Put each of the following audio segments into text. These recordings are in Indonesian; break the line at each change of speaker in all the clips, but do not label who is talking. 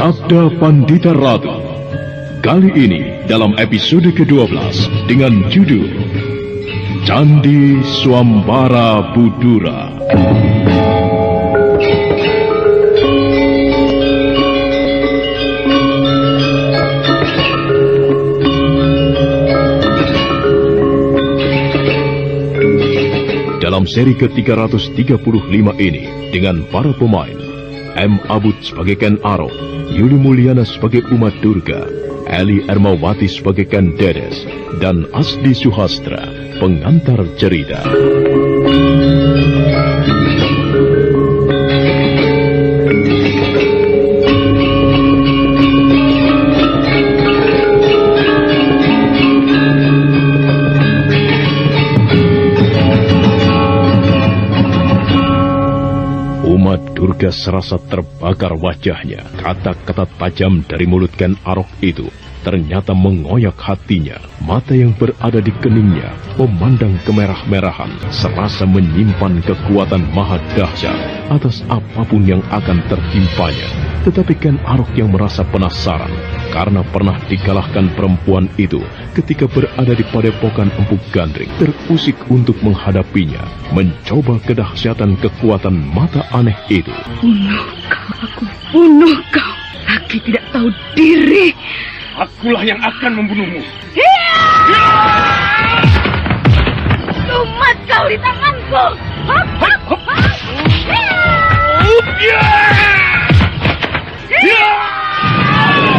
Sabda Pandita Ratu. Kali ini dalam episode ke-12 dengan judul Candi Swambara Budura. Dalam seri ke-335 ini dengan para pemain M. Abud sebagai Ken Arok, Yuli Mulyana sebagai Uma Durga, Eli Ermawati sebagai Ken Dedes, dan Asdi Suhastra, pengantar cerita. Durga serasa terbakar wajahnya. Kata-kata tajam dari mulut Ken Arok itu ternyata mengoyak hatinya. Mata yang berada di keningnya memandang kemerah-merahan, serasa menyimpan kekuatan maha dahsyat atas apapun yang akan tertimpanya. Tetapi Ken Arok yang merasa penasaran karena pernah dikalahkan perempuan itu ketika berada di padepokan Empu Gandring, terusik untuk menghadapinya, mencoba kedahsyatan kekuatan mata aneh itu.
Bunuh kau, aku bunuh kau. Laki tidak tahu diri.
Akulah yang akan membunuhmu.
Sumat kau di tanganku.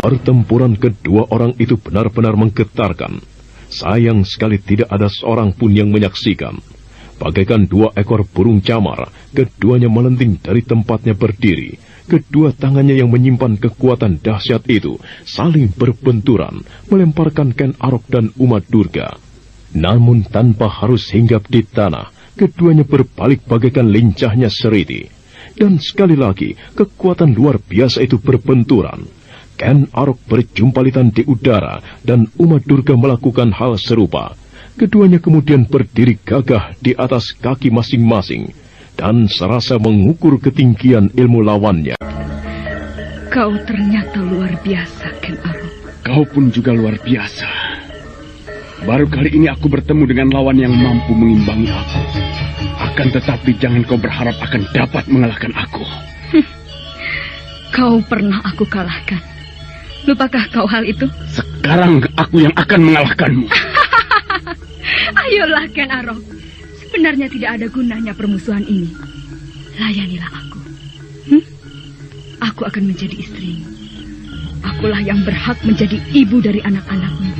Pertempuran kedua orang itu benar-benar menggetarkan. Sayang sekali tidak ada seorang pun yang menyaksikan. Bagaikan dua ekor burung camar, keduanya melenting dari tempatnya berdiri. Kedua tangannya yang menyimpan kekuatan dahsyat itu saling berbenturan, melemparkan Ken Arok dan Uma Durga. Namun tanpa harus hinggap di tanah, keduanya berbalik bagaikan lincahnya seriti. Dan sekali lagi, kekuatan luar biasa itu berbenturan. Ken Arok berjumpalitan di udara dan Uma Durga melakukan hal serupa. Keduanya kemudian berdiri gagah di atas kaki masing-masing dan serasa mengukur ketinggian ilmu lawannya.
Kau ternyata luar biasa, Ken Arok.
Kau pun juga luar biasa. Baru kali ini aku bertemu dengan lawan yang mampu mengimbangi aku. Akan tetapi jangan kau berharap akan dapat mengalahkan aku.
Kau pernah aku kalahkan. Lupakah kau hal itu?
Sekarang aku yang akan mengalahkanmu.
Ayolah Ken Arok. Sebenarnya tidak ada gunanya permusuhan ini. Layanilah aku. Aku akan menjadi istrimu. Akulah yang berhak menjadi ibu dari anak-anakmu.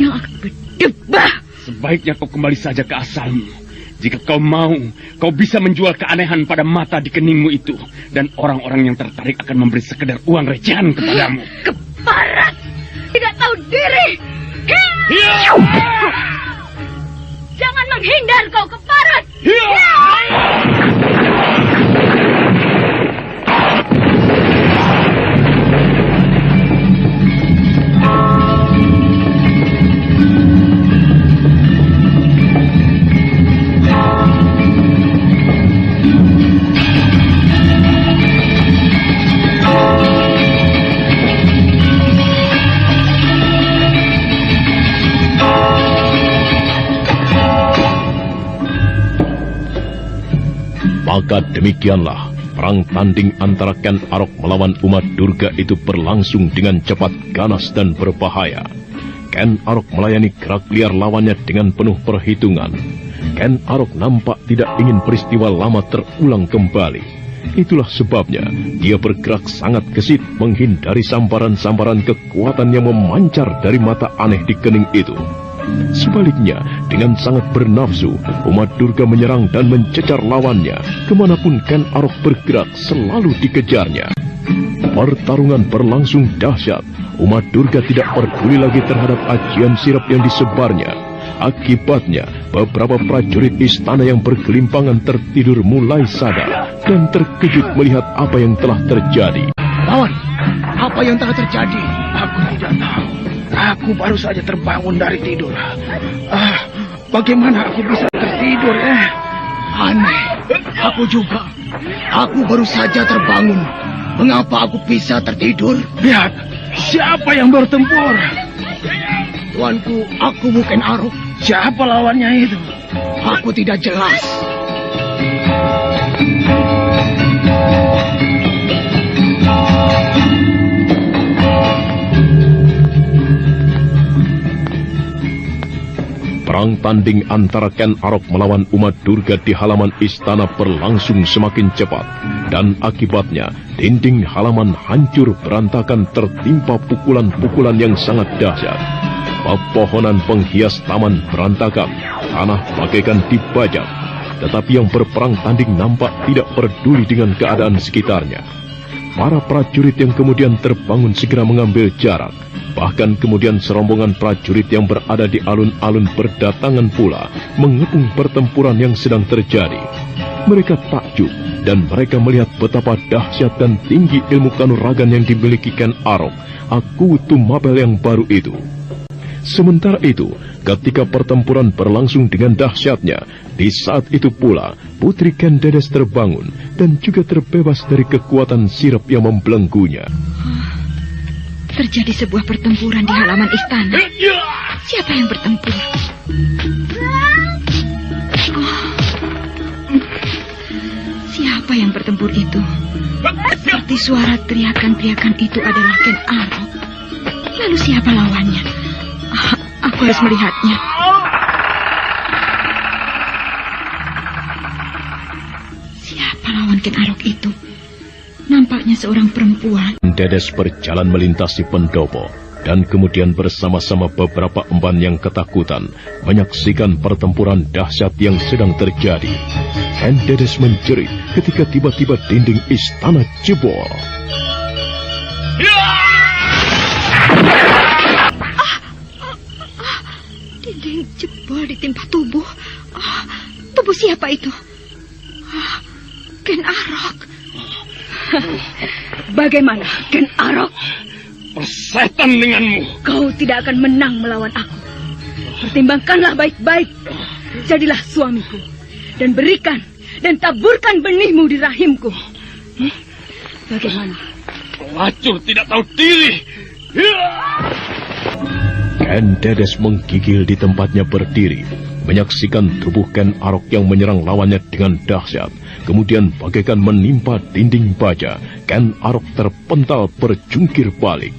Yang akan berdebah.
Sebaiknya kau kembali saja ke asalmu. Jika kau mau, kau bisa menjual keanehan pada mata di keningmu itu. Dan orang-orang yang tertarik akan memberi sekedar uang recehan kepadamu.
Keparat! Tidak tahu diri! Jangan menghindar kau, keparat!
Maka demikianlah perang tanding antara Ken Arok melawan Uma Durga itu berlangsung dengan cepat, ganas, dan berbahaya. Ken Arok melayani gerak liar lawannya dengan penuh perhitungan. Ken Arok nampak tidak ingin peristiwa lama terulang kembali. Itulah sebabnya dia bergerak sangat gesit menghindari sambaran-sambaran kekuatan yang memancar dari mata aneh di kening itu. Sebaliknya, dengan sangat bernafsu, Uma Durga menyerang dan mencecar lawannya. Kemanapun Ken Arok bergerak, selalu dikejarnya. Pertarungan berlangsung dahsyat. Uma Durga tidak peduli lagi terhadap ajian sirap yang disebarnya. Akibatnya, beberapa prajurit istana yang bergelimpangan tertidur mulai sadar dan terkejut melihat apa yang telah terjadi.
Lawan, apa yang telah terjadi? Aku tidak tahu. Aku baru saja terbangun dari tidur. Bagaimana aku bisa tertidur, Aneh. Aku juga. Aku baru saja terbangun. Mengapa aku bisa tertidur?
Lihat, siapa yang bertempur?
Tuanku, aku bukan Arok.
Siapa lawannya itu?
Aku tidak jelas.
Perang tanding antara Ken Arok melawan Uma Durga di halaman istana berlangsung semakin cepat, dan akibatnya dinding halaman hancur berantakan tertimpa pukulan-pukulan yang sangat dahsyat. Pepohonan penghias taman berantakan, tanah bagaikan dibajak, tetapi yang berperang tanding nampak tidak peduli dengan keadaan sekitarnya. Para prajurit yang kemudian terbangun segera mengambil jarak. Bahkan kemudian serombongan prajurit yang berada di alun-alun berdatangan pula mengepung pertempuran yang sedang terjadi. Mereka takjub dan mereka melihat betapa dahsyat dan tinggi ilmu kanuragan yang dimiliki Ken Arok, Aku Tumapel yang baru itu. Sementara itu, ketika pertempuran berlangsung dengan dahsyatnya, di saat itu pula Putri Ken Dedes terbangun dan juga terbebas dari kekuatan sirap yang membelenggunya.
Terjadi sebuah pertempuran di halaman istana. Siapa yang bertempur? Siapa yang bertempur itu? Seperti suara teriakan-teriakan itu adalah Ken Arok. Lalu siapa lawannya? Aku harus melihatnya. Siapa lawan Ken Arok itu? Nampaknya seorang perempuan.
Dedes berjalan melintasi pendopo dan kemudian bersama-sama beberapa emban yang ketakutan menyaksikan pertempuran dahsyat yang sedang terjadi. Ken Dedes menjerit ketika tiba-tiba dinding istana jebol.
Dinding jebol ditimpa tubuh. Tubuh siapa itu? Ken Arok. Bagaimana, Ken Arok?
Persetan denganmu.
Kau tidak akan menang melawan aku. Pertimbangkanlah baik-baik. Jadilah suamiku. Dan berikan dan taburkan benihmu di rahimku. Bagaimana?
Pelacur tidak tahu diri.
Ken Dedes menggigil di tempatnya berdiri, menyaksikan tubuh Ken Arok yang menyerang lawannya dengan dahsyat. Kemudian bagaikan menimpa dinding baja, Ken Arok terpental berjungkir balik.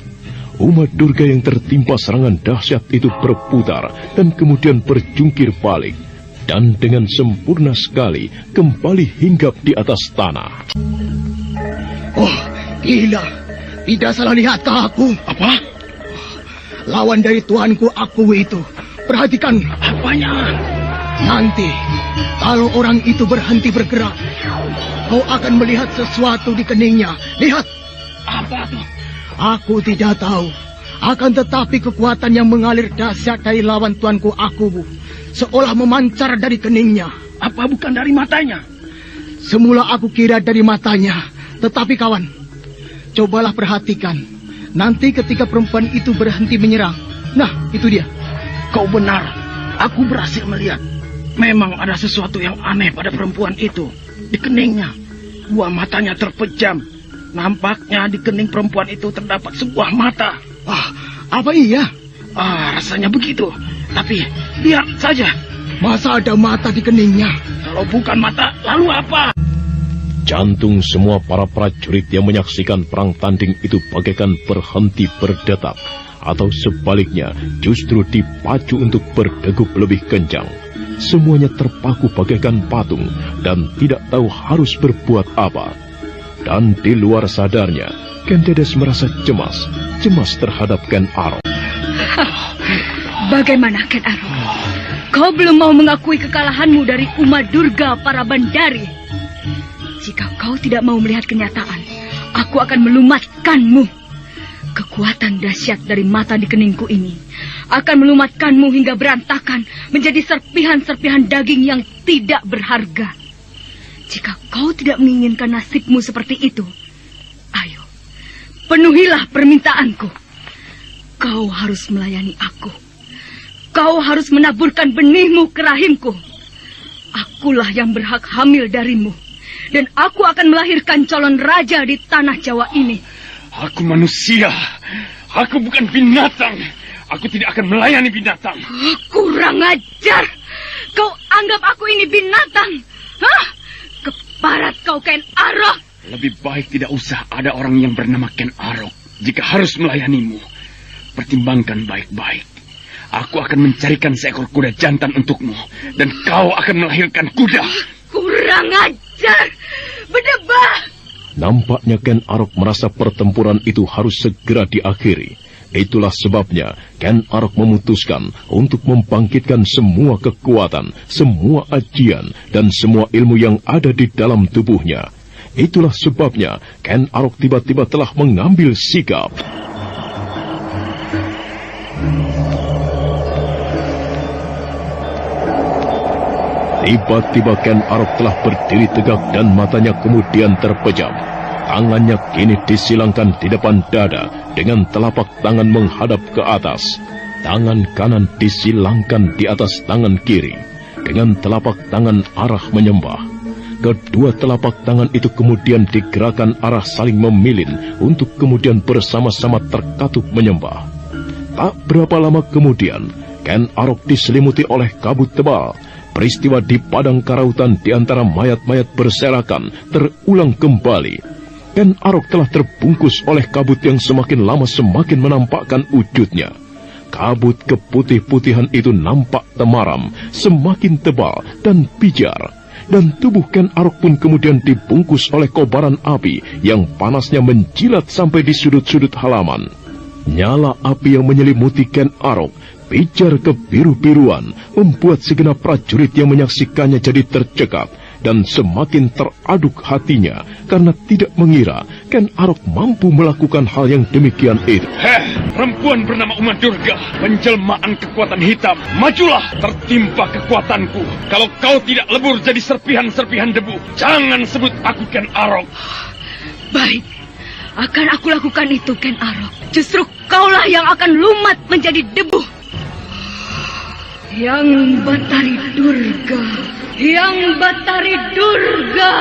Uma Durga yang tertimpa serangan dahsyat itu berputar dan kemudian berjungkir balik. Dan dengan sempurna sekali kembali hinggap di atas tanah.
Oh, gila. Tidak salah lihatkah aku?
Apa?
Lawan dari tuanku aku itu. Perhatikan.
Apanya?
Nanti, kalau orang itu berhenti bergerak, kau akan melihat sesuatu di keningnya. Lihat.
Apa tuh?
Aku tidak tahu. Akan tetapi kekuatan yang mengalir dahsyat dari lawan tuanku Akubu seolah memancar dari keningnya.
Apa bukan dari matanya?
Semula aku kira dari matanya. Tetapi kawan, cobalah perhatikan. Nanti ketika perempuan itu berhenti menyerang. Nah, itu dia.
Kau benar. Aku berhasil melihat. Memang ada sesuatu yang aneh pada perempuan itu. Di keningnya, dua matanya terpejam. Nampaknya di kening perempuan itu terdapat sebuah mata.
Apa iya?
Rasanya begitu. Tapi lihat saja.
Masa ada mata di keningnya?
Kalau bukan mata, lalu apa?
Jantung semua para prajurit yang menyaksikan perang tanding itu bagaikan berhenti berdetak. Atau sebaliknya, justru dipacu untuk berdegup lebih kencang. Semuanya terpaku bagaikan patung dan tidak tahu harus berbuat apa. Dan di luar sadarnya, Ken Dedes merasa cemas terhadap Ken Arok.
Bagaimana, Ken Arok? Kau belum mau mengakui kekalahanmu dari Uma Durga para Bandari. Jika kau tidak mau melihat kenyataan, aku akan melumatkanmu. Kekuatan dahsyat dari mata di keningku ini akan melumatkanmu hingga berantakan menjadi serpihan-serpihan daging yang tidak berharga. Jika kau tidak menginginkan nasibmu seperti itu, ayo, penuhilah permintaanku. Kau harus melayani aku. Kau harus menaburkan benihmu ke rahimku. Akulah yang berhak hamil darimu. Dan aku akan melahirkan calon raja di tanah Jawa ini.
Aku manusia. Aku bukan binatang. Aku tidak akan melayani binatang.
Kurang ajar. Kau anggap aku ini binatang? Hah? Keparat kau, Ken Arok.
Lebih baik tidak usah ada orang yang bernama Ken Arok jika harus melayanimu. Pertimbangkan baik-baik. Aku akan mencarikan seekor kuda jantan untukmu. Dan kau akan melahirkan kuda.
Kurang ajar. Berdebah.
Nampaknya Ken Arok merasa pertempuran itu harus segera diakhiri. Itulah sebabnya Ken Arok memutuskan untuk membangkitkan semua kekuatan, semua ajian, dan semua ilmu yang ada di dalam tubuhnya. Itulah sebabnya Ken Arok tiba-tiba telah mengambil sikap. Tiba-tiba Ken Arok telah berdiri tegak dan matanya kemudian terpejam. Tangannya kini disilangkan di depan dada dengan telapak tangan menghadap ke atas. Tangan kanan disilangkan di atas tangan kiri dengan telapak tangan arah menyembah. Kedua telapak tangan itu kemudian digerakkan arah saling memilin untuk kemudian bersama-sama terkatup menyembah. Tak berapa lama kemudian, Ken Arok diselimuti oleh kabut tebal. Peristiwa di padang karautan di antara mayat-mayat berserakan terulang kembali. Ken Arok telah terbungkus oleh kabut yang semakin lama semakin menampakkan wujudnya. Kabut keputih-putihan itu nampak temaram, semakin tebal dan pijar. Dan tubuh Ken Arok pun kemudian dibungkus oleh kobaran api yang panasnya menjilat sampai di sudut-sudut halaman. Nyala api yang menyelimuti Ken Arok pijar kebiru-biruan, membuat segenap prajurit yang menyaksikannya jadi tercekat dan semakin teraduk hatinya karena tidak mengira Ken Arok mampu melakukan hal yang demikian itu.
Perempuan bernama Uma Durga, penjelmaan kekuatan hitam. Majulah, tertimpa kekuatanku. Kalau kau tidak lebur jadi serpihan-serpihan debu, jangan sebut aku Ken Arok.
Baik, akan aku lakukan itu, Ken Arok. Justru kaulah yang akan lumat menjadi debu. Yang Batari Durga, Yang Batari Durga.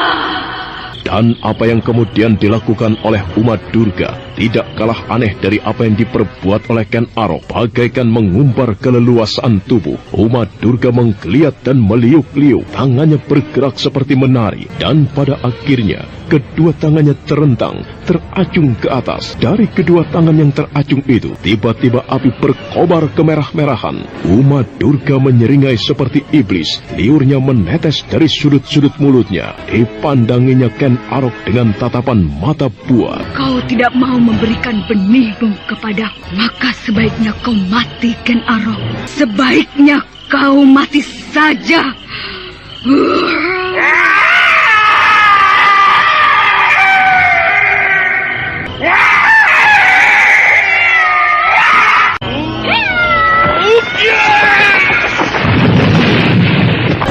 Dan apa yang kemudian dilakukan oleh Uma Durga tidak kalah aneh dari apa yang diperbuat oleh Ken Arok. Bagaikan mengumbar keleluasaan tubuh, Uma Durga menggeliat dan meliuk-liuk. Tangannya bergerak seperti menari. Dan pada akhirnya, kedua tangannya terentang, teracung ke atas. Dari kedua tangan yang teracung itu, tiba-tiba api berkobar kemerah-merahan. Uma Durga menyeringai seperti iblis. Liurnya menetes dari sudut-sudut mulutnya. Dipandanginya Ken Arok dengan tatapan mata buah.
Kau tidak mau memberikan benihmu kepadaku, maka sebaiknya kau mati, Ken Arok. Sebaiknya kau mati saja.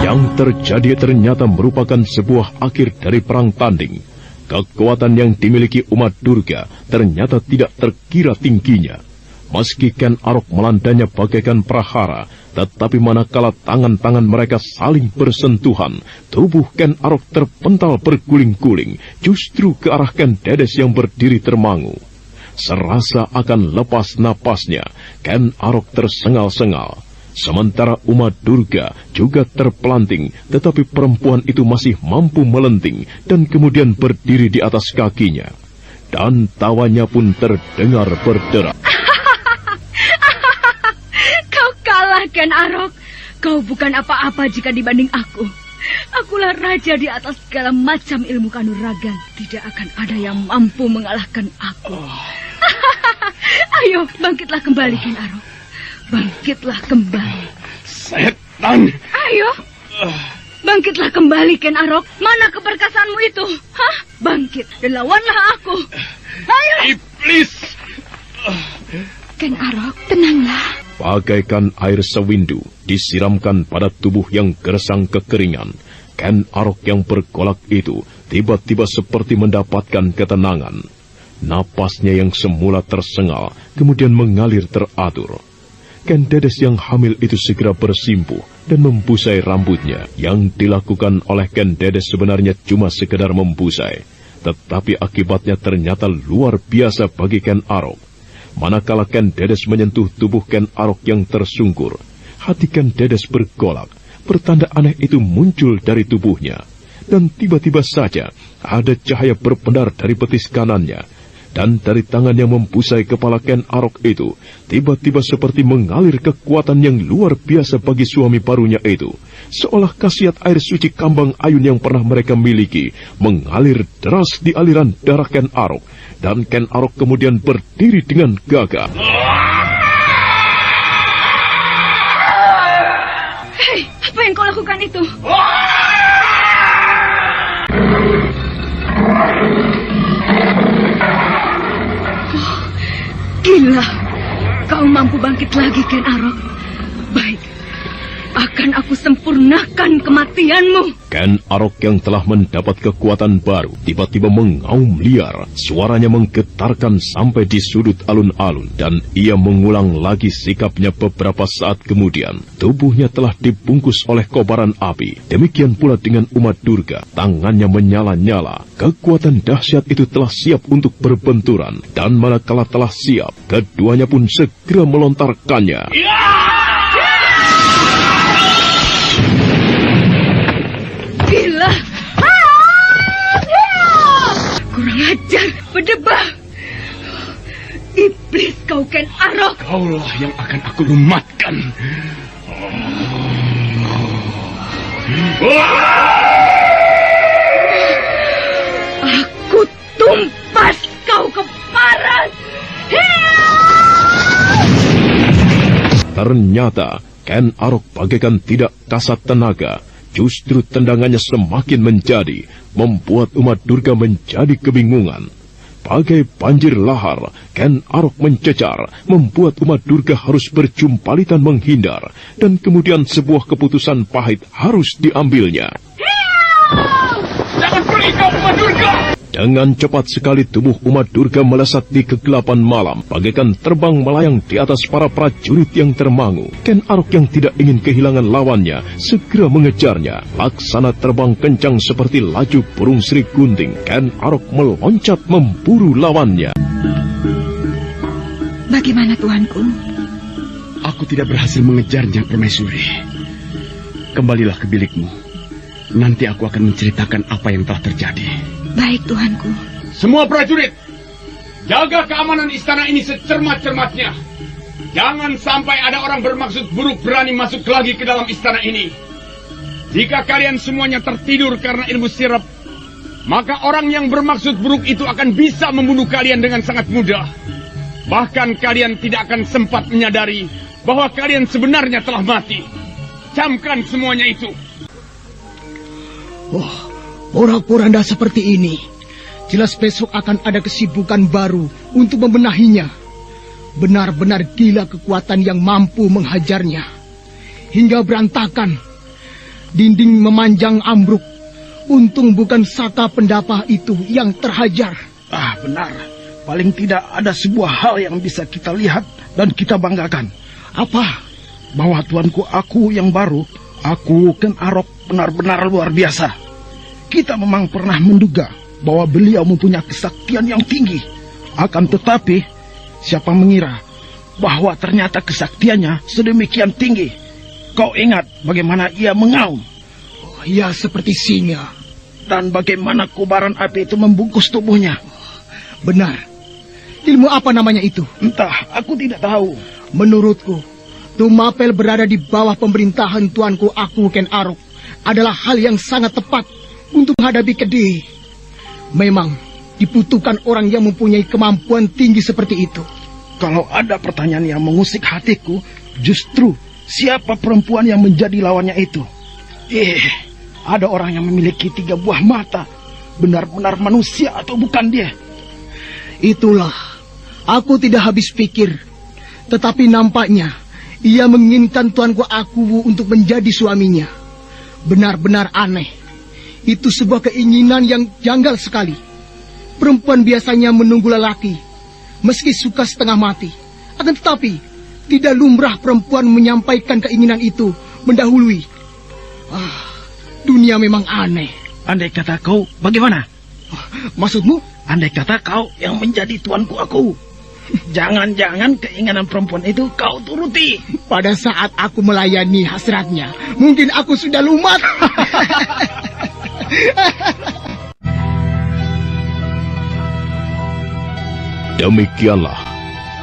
Yang terjadi ternyata merupakan sebuah akhir dari perang tanding. Kekuatan yang dimiliki Uma Durga ternyata tidak terkira tingginya. Meski Ken Arok melandanya bagaikan prahara, tetapi manakala tangan-tangan mereka saling bersentuhan, tubuh Ken Arok terpental berguling-guling, justru ke arah Ken Dedes yang berdiri termangu. Serasa akan lepas napasnya, Ken Arok tersengal-sengal. Sementara Uma Durga juga terpelanting, tetapi perempuan itu masih mampu melenting dan kemudian berdiri di atas kakinya. Dan tawanya pun terdengar berderak.
Kau kalah, Ken Arok. Kau bukan apa-apa jika dibanding aku. Akulah raja di atas segala macam ilmu kanuragan. Tidak akan ada yang mampu mengalahkan aku. Ayo, bangkitlah kembali, Ken Arok. Bangkitlah kembali.
Setan!
Ayo, bangkitlah kembali, Ken Arok. Mana keperkasaanmu itu? Hah? Bangkit dan lawanlah aku. Ayo!
Iblis!
Ken Arok, tenanglah.
Bagaikan air sewindu disiramkan pada tubuh yang gersang kekeringan, Ken Arok yang bergolak itu tiba-tiba seperti mendapatkan ketenangan. Napasnya yang semula tersengal kemudian mengalir teratur. Ken Dedes yang hamil itu segera bersimpuh dan membusai rambutnya. Yang dilakukan oleh Ken Dedes sebenarnya cuma sekedar membusai, tetapi akibatnya ternyata luar biasa bagi Ken Arok. Manakala Ken Dedes menyentuh tubuh Ken Arok yang tersungkur, hati Ken Dedes bergolak. Pertanda aneh itu muncul dari tubuhnya, dan tiba-tiba saja ada cahaya berpendar dari betis kanannya. Dan dari tangan yang membusai kepala Ken Arok itu, tiba-tiba seperti mengalir kekuatan yang luar biasa bagi suami barunya itu. Seolah khasiat air suci Kambang Ayun yang pernah mereka miliki mengalir deras di aliran darah Ken Arok. Dan Ken Arok kemudian berdiri dengan gagah.
Hei, apa yang kau lakukan itu? Gila, kau mampu bangkit lagi, Ken Arok. Baik, akan aku sempurnakan kematianmu.
Ken Arok yang telah mendapat kekuatan baru tiba-tiba mengaum liar. Suaranya menggetarkan sampai di sudut alun-alun, dan ia mengulang lagi sikapnya beberapa saat kemudian. Tubuhnya telah dibungkus oleh kobaran api. Demikian pula dengan Uma Durga. Tangannya menyala-nyala. Kekuatan dahsyat itu telah siap untuk berbenturan, dan manakala telah siap, keduanya pun segera melontarkannya.
Gila! Kurang ajar, berdebah! Iblis kau, Ken Arok!
Kaulah yang akan aku lumatkan.
Aku tumpas kau ke paras!
Ternyata Ken Arok bagaikan tidak kasat tenaga. Justru tendangannya semakin menjadi, membuat Uma Durga menjadi kebingungan. Bagai banjir lahar, Ken Arok mencecar, membuat Uma Durga harus berjumpalitan menghindar, dan kemudian sebuah keputusan pahit harus diambilnya.
Jangan pergi kau, Uma Durga!
Dengan cepat sekali tubuh Uma Durga melesat di kegelapan malam, bagaikan terbang melayang di atas para prajurit yang termangu. Ken Arok yang tidak ingin kehilangan lawannya segera mengejarnya. Laksana terbang kencang seperti laju burung Sri Gunting, Ken Arok meloncat memburu lawannya.
Bagaimana, tuanku?
Aku tidak berhasil mengejarnya, Permaisuri. Kembalilah ke bilikmu. Nanti aku akan menceritakan apa yang telah terjadi.
Baik, tuanku.
Semua prajurit, jaga keamanan istana ini secermat-cermatnya. Jangan sampai ada orang bermaksud buruk berani masuk lagi ke dalam istana ini. Jika kalian semuanya tertidur karena ilmu sirap, maka orang yang bermaksud buruk itu akan bisa membunuh kalian dengan sangat mudah. Bahkan kalian tidak akan sempat menyadari bahwa kalian sebenarnya telah mati. Camkan semuanya itu.
Porak-poranda seperti ini, jelas besok akan ada kesibukan baru untuk membenahinya. Benar-benar gila kekuatan yang mampu menghajarnya. Hingga berantakan, dinding memanjang ambruk. Untung bukan Saka Pendapa itu yang terhajar.
Benar. Paling tidak ada sebuah hal yang bisa kita lihat dan kita banggakan.
Apa?
Bahwa tuanku aku yang baru, aku Ken Arok, benar-benar luar biasa. Kita memang pernah menduga bahwa beliau mempunyai kesaktian yang tinggi. Akan tetapi, siapa mengira bahwa ternyata kesaktiannya sedemikian tinggi. Kau ingat bagaimana ia mengaum?
Ya, seperti singa.
Dan bagaimana kobaran api itu membungkus tubuhnya.
Benar. Ilmu apa namanya itu?
Entah, aku tidak tahu.
Menurutku, Tumapel berada di bawah pemerintahan tuanku aku Ken Arok adalah hal yang sangat tepat untuk menghadapi Kediri. Memang dibutuhkan orang yang mempunyai kemampuan tinggi seperti itu.
Kalau ada pertanyaan yang mengusik hatiku, justru siapa perempuan yang menjadi lawannya itu? Ada orang yang memiliki 3 buah mata. Benar-benar manusia atau bukan dia?
Itulah, aku tidak habis pikir. Tetapi nampaknya ia menginginkan tuanku aku untuk menjadi suaminya. Benar-benar aneh. Itu sebuah keinginan yang janggal sekali. Perempuan biasanya menunggu lelaki, meski suka setengah mati. Akan tetapi, Tidak lumrah perempuan menyampaikan keinginan itu mendahului. Dunia memang aneh.
Andai kata kau, bagaimana?
Maksudmu?
Andai kata kau yang menjadi tuanku aku. Jangan-jangan keinginan perempuan itu kau turuti.
Pada saat aku melayani hasratnya, mungkin aku sudah lumat.
Demikianlah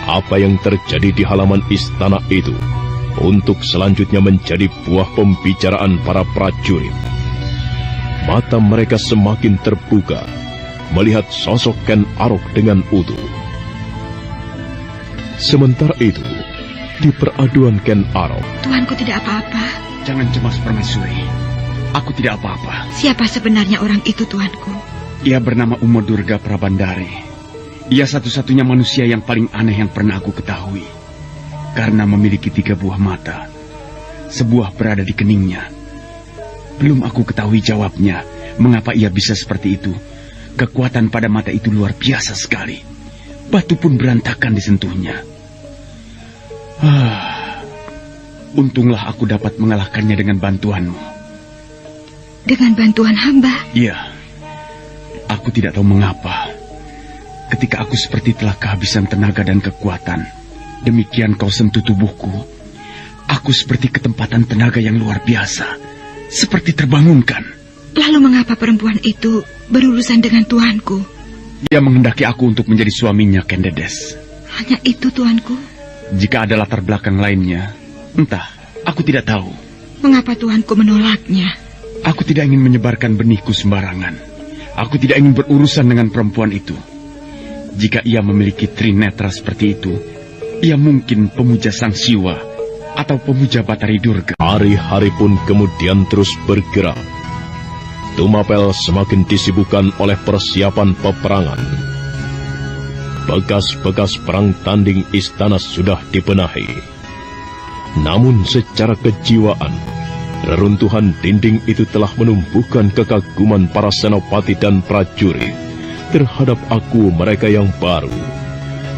apa yang terjadi di halaman istana itu untuk selanjutnya menjadi buah pembicaraan para prajurit. Mata mereka semakin terbuka melihat sosok Ken Arok dengan utuh. Sementara itu, di peraduan Ken Arok,
Tuanku tidak apa-apa.
Jangan cemas, Permaisuri. Aku tidak apa-apa.
Siapa sebenarnya orang itu, Tuanku?
Ia bernama Uma Durga Prabandari. Ia satu-satunya manusia yang paling aneh yang pernah aku ketahui. Karena memiliki 3 buah mata. Sebuah berada di keningnya. Belum aku ketahui jawabnya, mengapa ia bisa seperti itu. Kekuatan pada mata itu luar biasa sekali. Batu pun berantakan disentuhnya. Untunglah aku dapat mengalahkannya dengan bantuanmu.
Dengan bantuan hamba?
Iya. Aku tidak tahu mengapa. Ketika aku seperti telah kehabisan tenaga dan kekuatan, demikian kau sentuh tubuhku, aku seperti ketempatan tenaga yang luar biasa, seperti terbangunkan.
Lalu mengapa perempuan itu berurusan dengan tuanku?
Dia menghendaki aku untuk menjadi suaminya, Kendedes.
Hanya itu, Tuanku?
Jika ada latar belakang lainnya, entah, aku tidak tahu.
Mengapa Tuanku menolaknya?
Aku tidak ingin menyebarkan benihku sembarangan. Aku tidak ingin berurusan dengan perempuan itu. Jika ia memiliki trinetra seperti itu, ia mungkin pemuja Sang Siwa atau pemuja Batari Durga.
Hari-hari pun kemudian terus bergerak. Tumapel semakin disibukkan oleh persiapan peperangan. Bekas-bekas perang tanding istana sudah dibenahi. Namun secara kejiwaan, reruntuhan dinding itu telah menumbuhkan kekaguman para senopati dan prajurit terhadap aku mereka yang baru,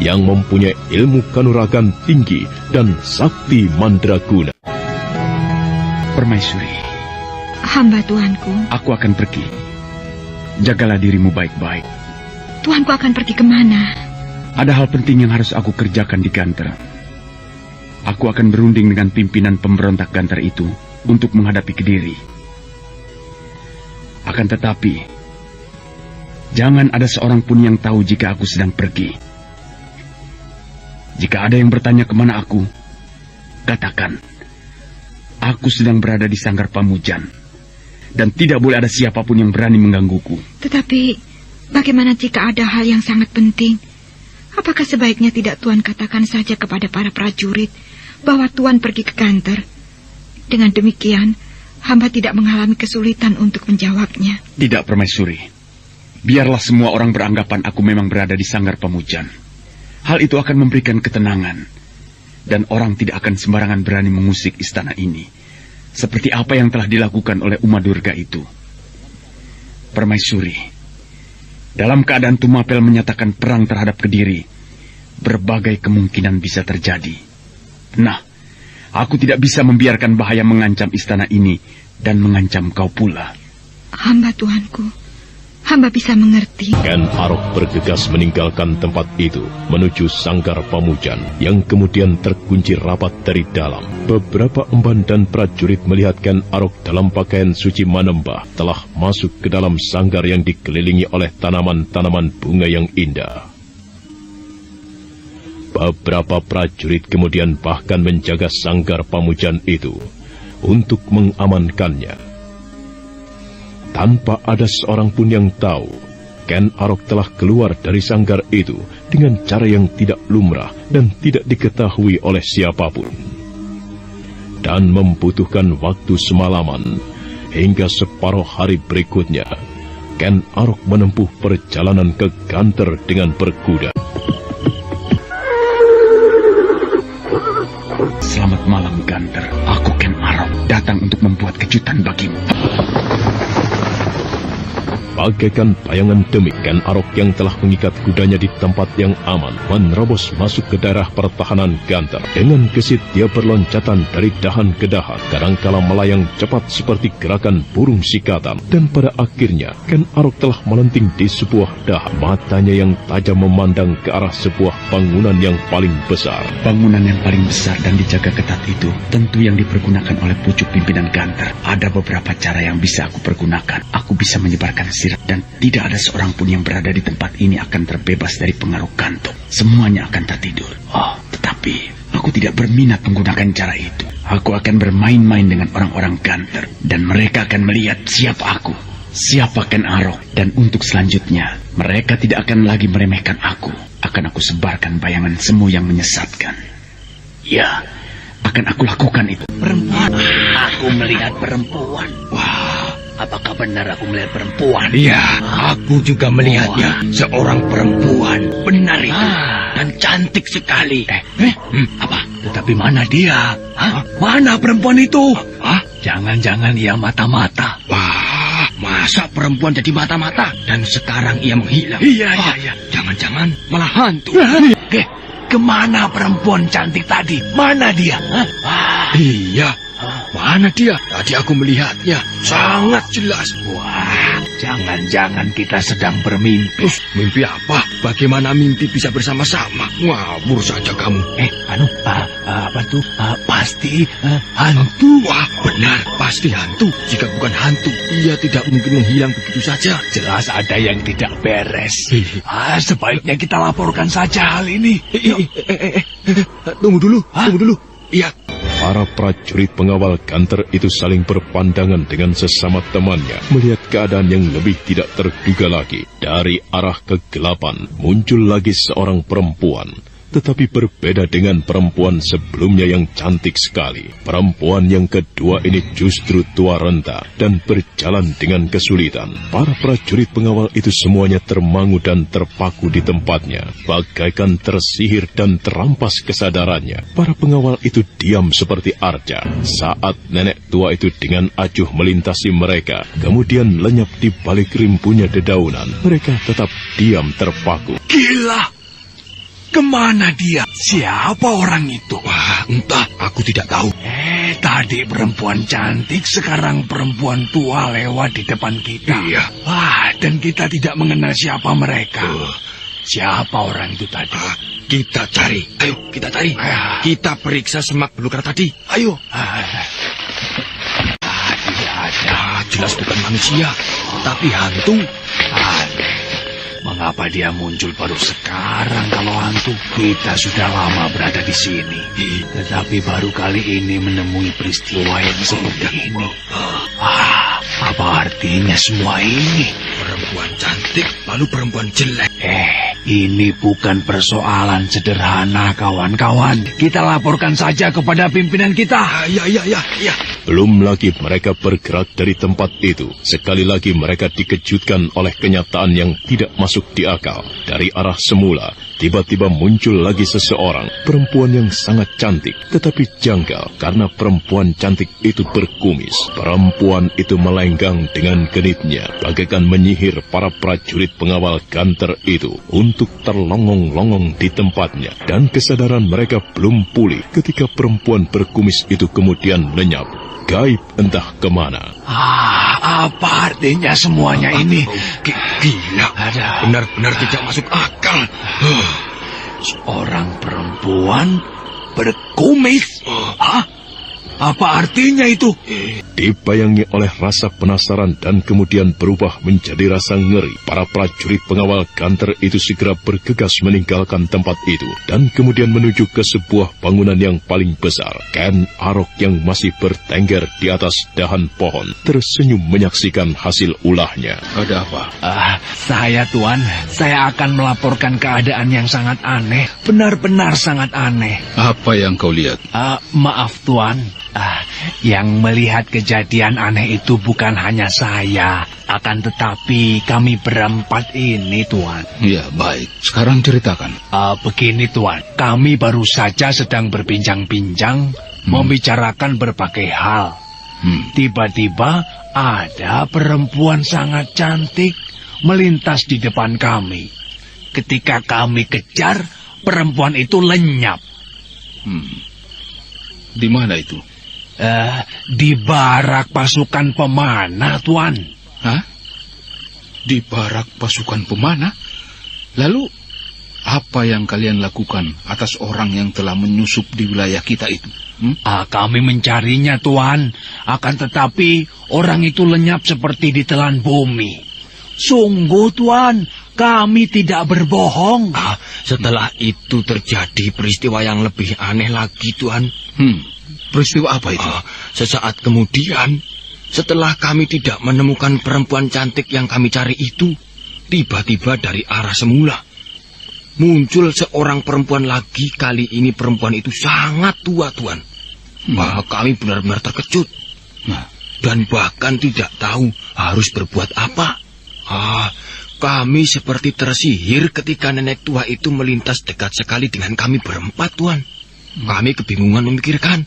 yang mempunyai ilmu kanuragan tinggi dan sakti mandraguna.
Permaisuri,
hamba Tuanku.
Aku akan pergi. Jagalah dirimu baik-baik.
Tuanku akan pergi kemana?
Ada hal penting yang harus aku kerjakan di Ganter. Aku akan berunding dengan pimpinan pemberontak Ganter itu untuk menghadapi Kediri. Akan tetapi, jangan ada seorang pun yang tahu jika aku sedang pergi. Jika ada yang bertanya kemana aku, katakan, aku sedang berada di Sanggar Pamujan, dan tidak boleh ada siapapun yang berani menggangguku.
Tetapi, bagaimana jika ada hal yang sangat penting? Apakah sebaiknya tidak Tuan katakan saja kepada para prajurit bahwa Tuan pergi ke Ganter? Dengan demikian, hamba tidak mengalami kesulitan untuk menjawabnya.
Tidak, Permaisuri. Biarlah semua orang beranggapan aku memang berada di Sanggar Pamujan. Hal itu akan memberikan ketenangan. Dan orang tidak akan sembarangan berani mengusik istana ini. Seperti apa yang telah dilakukan oleh Uma Durga itu. Permaisuri, dalam keadaan Tumapel menyatakan perang terhadap Kediri, berbagai kemungkinan bisa terjadi. Nah, aku tidak bisa membiarkan bahaya mengancam istana ini dan mengancam kau pula.
Hamba Tuanku, hamba bisa mengerti.
Ken Arok bergegas meninggalkan tempat itu menuju Sanggar Pamujan yang kemudian terkunci rapat dari dalam. Beberapa emban dan prajurit melihat Ken Arok dalam pakaian suci manembah telah masuk ke dalam sanggar yang dikelilingi oleh tanaman-tanaman bunga yang indah. Beberapa prajurit kemudian bahkan menjaga Sanggar Pamujan itu untuk mengamankannya. Tanpa ada seorang pun yang tahu, Ken Arok telah keluar dari sanggar itu dengan cara yang tidak lumrah dan tidak diketahui oleh siapapun. Dan membutuhkan waktu semalaman, hingga separuh hari berikutnya, Ken Arok menempuh perjalanan ke Ganter dengan berkuda.
Selamat malam, Ganter. Aku Ken Arok, datang untuk membuat kejutan bagimu.
Bagaikan bayangan demi, Ken Arok yang telah mengikat kudanya di tempat yang aman menerobos masuk ke daerah pertahanan Ganter. Dengan gesit dia berloncatan dari dahan ke dahan, kadangkala melayang cepat seperti gerakan burung sikatan. Dan pada akhirnya Ken Arok telah melenting di sebuah dahan. Matanya yang tajam memandang ke arah sebuah bangunan yang paling besar.
Bangunan yang paling besar dan dijaga ketat itu tentu yang dipergunakan oleh pucuk pimpinan Ganter. Ada beberapa cara yang bisa aku pergunakan. Aku bisa menyebarkan sirat dan tidak ada seorang pun yang berada di tempat ini akan terbebas dari pengaruh kantuk. Semuanya akan tertidur. Oh, tetapi aku tidak berminat menggunakan cara itu. Aku akan bermain-main dengan orang-orang Ganter dan mereka akan melihat siapa aku, siapa Ken Arok. Dan untuk selanjutnya, mereka tidak akan lagi meremehkan aku. Akan aku sebarkan bayangan semu yang menyesatkan. Ya, akan aku lakukan itu.
Perempuan. Aku melihat perempuan. Wah. Apakah benar aku melihat perempuan?
Iya, aku juga melihatnya. Seorang perempuan. Benar itu. Dan cantik sekali.
Apa? Tetapi mana dia? Mana perempuan itu? Jangan-jangan ia mata-mata.
Wah, masa perempuan jadi mata-mata? Dan sekarang ia menghilang.
Iya.
Jangan-jangan malah hantu.
Kemana perempuan cantik tadi? Mana dia?
Iya. Mana dia? Tadi aku melihatnya. Sangat jelas.
Wah, jangan-jangan kita sedang bermimpi.
Mimpi apa? Bagaimana mimpi bisa bersama-sama? Ngawur saja kamu.
Apa tuh? Pasti hantu.
Wah, benar. Pasti hantu. Jika bukan hantu, ia tidak mungkin menghilang begitu saja.
Jelas ada yang tidak beres. Sebaiknya kita laporkan saja hal ini.
Tunggu dulu. Iya.
Para prajurit pengawal Ganter itu saling berpandangan dengan sesama temannya, melihat keadaan yang lebih tidak terduga lagi. Dari arah kegelapan muncul lagi seorang perempuan, tetapi berbeda dengan perempuan sebelumnya yang cantik sekali. Perempuan yang kedua ini justru tua renta dan berjalan dengan kesulitan. Para prajurit pengawal itu semuanya termangu dan terpaku di tempatnya, bagaikan tersihir dan terampas kesadarannya. Para pengawal itu diam seperti arca saat nenek tua itu dengan acuh melintasi mereka, kemudian lenyap di balik rimpunya dedaunan. Mereka tetap diam terpaku.
Gila! Kemana dia? Siapa orang itu?
Wah, entah, aku tidak tahu.
Tadi perempuan cantik, sekarang perempuan tua lewat di depan kita.
Iya.
Wah, dan kita tidak mengenal siapa mereka. Siapa orang itu tadi?
Kita cari. Ayo, kita cari. Kita periksa semak belukar tadi. Ayo.
Tidak ada.
Jelas bukan manusia, tapi hantu.
Mengapa dia muncul baru sekarang kalau hantu? Kita sudah lama berada di sini. Tetapi baru kali ini menemui peristiwa yang seperti ini. Apa artinya semua ini?
Perempuan cantik, lalu perempuan jelek.
Ini bukan persoalan sederhana, kawan-kawan. Kita laporkan saja kepada pimpinan kita.
Ya.
Belum lagi mereka bergerak dari tempat itu. Sekali lagi mereka dikejutkan oleh kenyataan yang tidak masuk di akal. Dari arah semula, tiba-tiba muncul lagi seseorang. Perempuan yang sangat cantik, tetapi janggal karena perempuan cantik itu berkumis. Perempuan itu melenggang dengan genitnya, bagaikan menyihir para prajurit pengawal Ganter itu untuk terlongong-longong di tempatnya. Dan kesadaran mereka belum pulih ketika perempuan berkumis itu kemudian lenyap. Gaib entah kemana.
Apa artinya semuanya ini?
Gila, benar-benar tidak masuk akal.
Seorang perempuan berkumis. Apa artinya itu?
Dibayangi oleh rasa penasaran dan kemudian berubah menjadi rasa ngeri. Para prajurit pengawal Ganter itu segera bergegas meninggalkan tempat itu dan kemudian menuju ke sebuah bangunan yang paling besar. Ken Arok yang masih bertengger di atas dahan pohon tersenyum menyaksikan hasil ulahnya.
Ada apa?
Saya, Tuan. Saya akan melaporkan keadaan yang sangat aneh. Benar-benar sangat aneh.
Apa yang kau lihat?
Maaf, Tuan. Yang melihat kejadian aneh itu bukan hanya saya, akan tetapi kami berempat ini, Tuan.
Ya, baik. Sekarang ceritakan.
Begini, Tuan. Kami baru saja sedang berbincang-bincang, membicarakan berbagai hal. Tiba-tiba ada perempuan sangat cantik
melintas di depan kami. Ketika kami kejar, perempuan itu lenyap.
Di mana itu?
Di barak pasukan pemanah, Tuan.
Hah? Di barak pasukan pemanah? Lalu, apa yang kalian lakukan atas orang yang telah menyusup di wilayah kita itu?
Kami mencarinya, Tuan. Akan tetapi, orang itu lenyap seperti ditelan bumi. Sungguh, Tuan, kami tidak berbohong.
Setelah itu terjadi peristiwa yang lebih aneh lagi, Tuan.
Peristiwa apa itu?
Sesaat kemudian, setelah kami tidak menemukan perempuan cantik yang kami cari itu, tiba-tiba dari arah semula muncul seorang perempuan lagi. Kali ini perempuan itu sangat tua, Tuan. Kami benar-benar terkejut. Dan bahkan tidak tahu harus berbuat apa. Kami seperti tersihir ketika nenek tua itu melintas dekat sekali dengan kami berempat, Tuan. Kami kebingungan memikirkan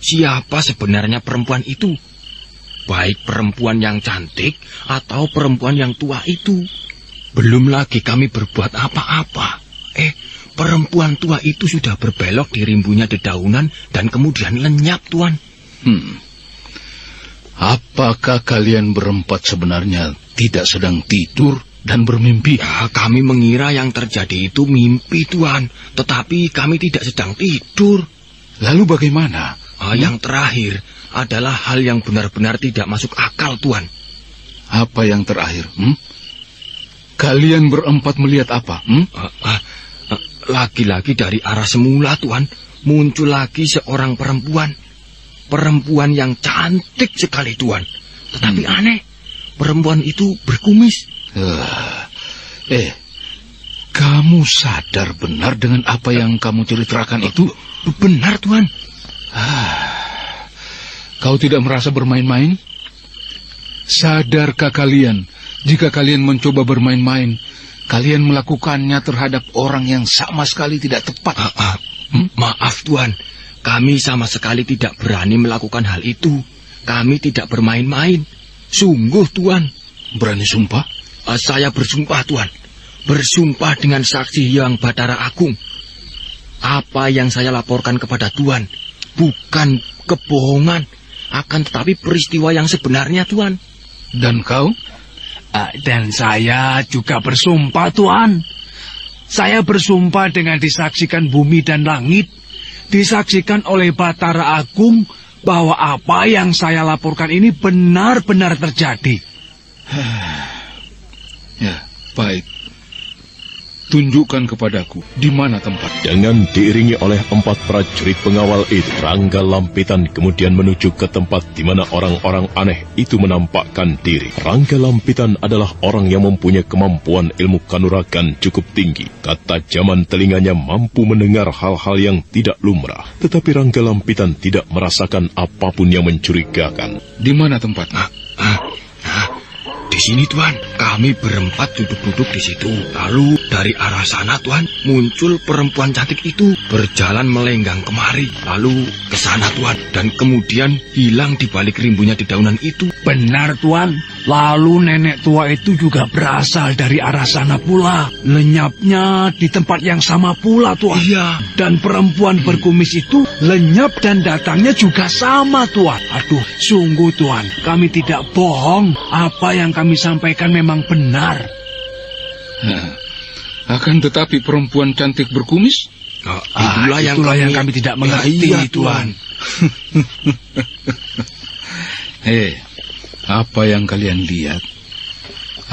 siapa sebenarnya perempuan itu. Baik perempuan yang cantik atau perempuan yang tua itu. Belum lagi kami berbuat apa-apa. Perempuan tua itu sudah berbelok di rimbunya dedaunan dan kemudian lenyap, Tuan.
Apakah kalian berempat sebenarnya tidak sedang tidur dan bermimpi?
Kami mengira yang terjadi itu mimpi, Tuan. Tetapi kami tidak sedang tidur.
Lalu bagaimana?
Yang terakhir adalah hal yang benar-benar tidak masuk akal, Tuan.
Apa yang terakhir? Kalian berempat melihat apa?
Lagi-lagi dari arah semula, Tuan, muncul lagi seorang perempuan. Perempuan yang cantik sekali, Tuan. Tetapi aneh, perempuan itu berkumis.
Kamu sadar benar dengan apa yang kamu ceritakan itu?
Benar, Tuan.
Kau tidak merasa bermain-main? Sadarkah kalian, jika kalian mencoba bermain-main, kalian melakukannya terhadap orang yang sama sekali tidak tepat?
Maaf, Tuan. Kami sama sekali tidak berani melakukan hal itu. Kami tidak bermain-main. Sungguh, Tuan.
Berani sumpah?
Saya bersumpah, Tuan. Bersumpah dengan saksi Hyang Bathara Agung. Apa yang saya laporkan kepada Tuan bukan kebohongan, akan tetapi peristiwa yang sebenarnya, Tuan.
Dan kau?
Dan saya juga bersumpah, Tuan. Saya bersumpah dengan disaksikan bumi dan langit, disaksikan oleh Bathara Agung, bahwa apa yang saya laporkan ini benar-benar terjadi.
Ya, baik. Tunjukkan kepadaku di mana tempat.
Dengan diiringi oleh 4 prajurit pengawal itu, Rangga Lampitan kemudian menuju ke tempat di mana orang-orang aneh itu menampakkan diri. Rangga Lampitan adalah orang yang mempunyai kemampuan ilmu kanuragan cukup tinggi. Kata zaman telinganya mampu mendengar hal-hal yang tidak lumrah. Tetapi Rangga Lampitan tidak merasakan apapun yang mencurigakan.
Di mana tempatnya?
Di sini, Tuan. Kami berempat duduk-duduk di situ. Lalu dari arah sana, Tuan, muncul perempuan cantik itu berjalan melenggang kemari. Lalu ke sana, Tuan, dan kemudian hilang di balik rimbunya dedaunan itu.
Benar, Tuan. Lalu nenek tua itu juga berasal dari arah sana pula. Lenyapnya di tempat yang sama pula, Tuan.
Iya.
Dan perempuan berkumis itu lenyap dan datangnya juga sama, Tuan. Aduh, sungguh, Tuan, kami tidak bohong. Apa yang kami sampaikan memang benar.
Akan tetapi perempuan cantik berkumis?
Itulah yang kami tidak mengerti,
iya, Tuan.
Apa yang kalian lihat?